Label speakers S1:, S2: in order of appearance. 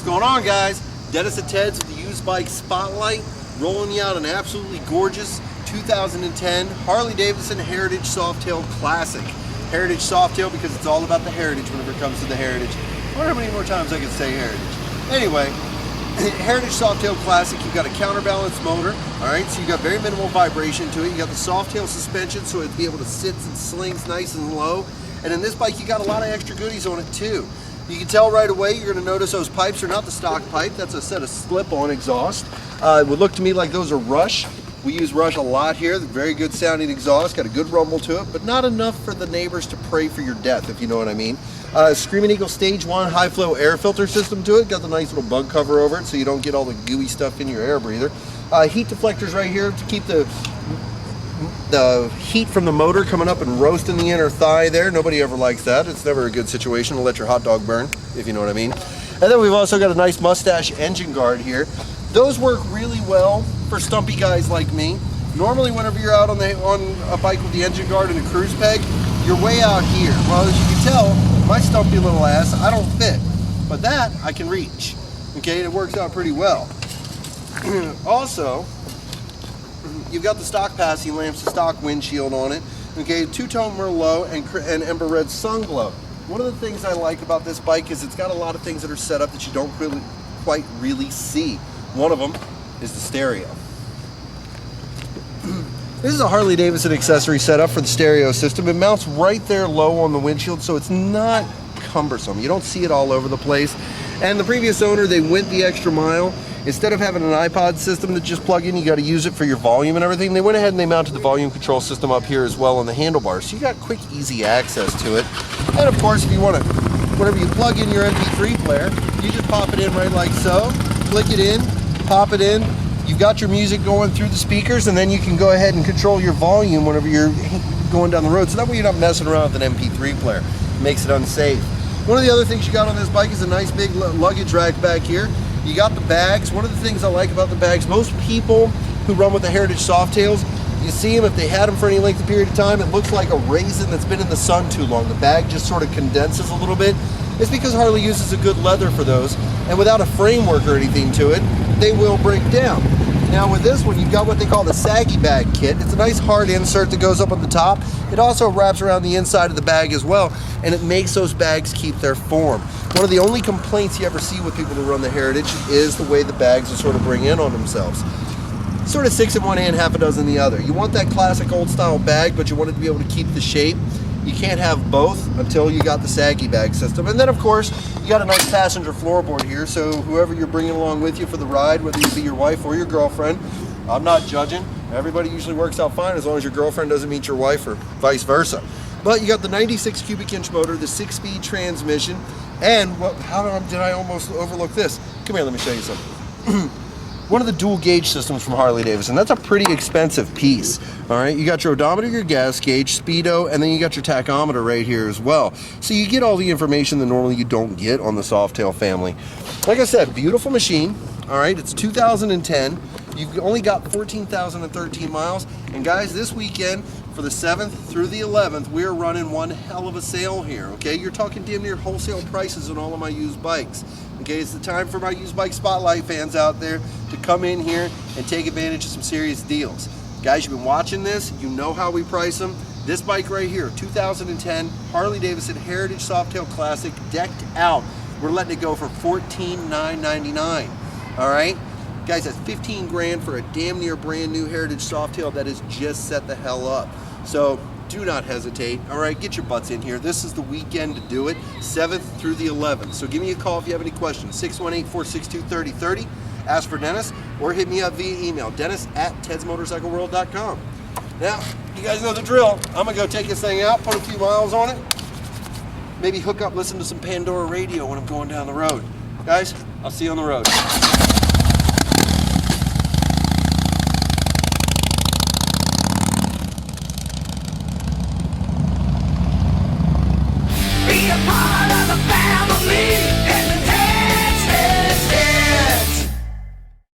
S1: What's going on, guys? Dennis and Ted's with the Used Bike Spotlight, rolling you out an absolutely gorgeous 2010 Harley-Davidson Heritage Softail Classic. Heritage Softail because it's all about the heritage whenever it comes to the heritage. I wonder how many more times I can say heritage. Anyway, Heritage Softail Classic, you've got a counterbalance motor, alright, so you've got very minimal vibration to it. You got the Softail suspension so it'll be able to sit and slings nice and low. And in this bike, you got a lot of extra goodies on it too. You can tell right away, you're going to notice those pipes are not the stock pipe. That's a set of slip-on exhaust. It would look to me like those are Rush. We use Rush a lot here. Very good sounding exhaust, got a good rumble to it, but not enough for the neighbors to pray for your death, if you know what I mean. Screaming Eagle Stage 1 high flow air filter system to it. Got the nice little bug cover over it so you don't get all the gooey stuff in your air breather. Heat deflectors right here to keep the heat from the motor coming up and roasting the inner thigh there. Nobody ever likes that. It's never a good situation to let your hot dog burn, if you know what I mean. And then we've also got a nice mustache engine guard here. Those work really well for stumpy guys like me. Normally whenever you're out on a bike with the engine guard and a cruise peg, you're way out here. Well, as you can tell, my stumpy little ass, I don't fit. But that, I can reach. Okay, and it works out pretty well. Also, you've got the stock passing lamps, the stock windshield on it. Okay, two-tone Merlot and Ember Red Sun Glow. One of the things I like about this bike is it's got a lot of things that are set up that you don't quite really see. One of them is the stereo. This is a Harley-Davidson accessory setup for the stereo system. It mounts right there low on the windshield, so it's not cumbersome. You don't see it all over the place. And the previous owner, they went the extra mile. Instead of having an iPod system that just plug in, you got to use it for your volume and everything. They went ahead and they mounted the volume control system up here as well on the handlebars. So you got quick, easy access to it. And of course, if you want to, whenever you plug in your MP3 player, you just pop it in right like so, click it in, pop it in. You've got your music going through the speakers, and then you can go ahead and control your volume whenever you're going down the road. So that way you're not messing around with an MP3 player. It makes it unsafe. One of the other things you got on this bike is a nice big luggage rack back here. You got the bags. One of the things I like about the bags, most people who run with the Heritage Softails, you see them, if they had them for any length of period of time, it looks like a raisin that's been in the sun too long. The bag just sort of condenses a little bit. It's because Harley uses a good leather for those, and without a framework or anything to it, they will break down. Now with this one, you've got what they call the saggy bag kit. It's a nice hard insert that goes up on the top. It also wraps around the inside of the bag as well, and it makes those bags keep their form. One of the only complaints you ever see with people who run the Heritage is the way the bags will sort of bring in on themselves. Sort of 6 in one hand, half a dozen in the other. You want that classic old style bag, but you want it to be able to keep the shape. You can't have both until you got the saggy bag system. And then of course, you got a nice passenger floorboard here, so whoever you're bringing along with you for the ride, whether you be your wife or your girlfriend, I'm not judging. Everybody usually works out fine as long as your girlfriend doesn't meet your wife or vice versa. But you got the 96 cubic inch motor, the 6-speed transmission, and how did I almost overlook this? Come here, let me show you something. One of the dual gauge systems from Harley-Davidson. That's a pretty expensive piece. All right, you got your odometer, your gas gauge, speedo, and then you got your tachometer right here as well. So you get all the information that normally you don't get on the Softail family. Like I said, beautiful machine. All right, it's 2010. You've only got 14,013 miles. And guys, this weekend, for the 7th through the 11th, we're running one hell of a sale here, okay? You're talking damn near wholesale prices on all of my used bikes. Okay, it's the time for my used bike spotlight fans out there to come in here and take advantage of some serious deals. Guys, you've been watching this, you know how we price them. This bike right here, 2010 Harley-Davidson Heritage Softail Classic, decked out. We're letting it go for $14,999. All right, guys, that's 15 grand for a damn near brand new Heritage Softail that is just set the hell up. So do not hesitate. All right, get your butts in here. This is the weekend to do it, 7th through the 11th. So give me a call if you have any questions, 618-462-3030. Ask for Dennis, or hit me up via email, dennis@tedsmotorcycleworld.com. Now, you guys know the drill. I'm gonna go take this thing out, put a few miles on it, maybe hook up, listen to some Pandora radio when I'm going down the road. Guys, I'll see you on the road.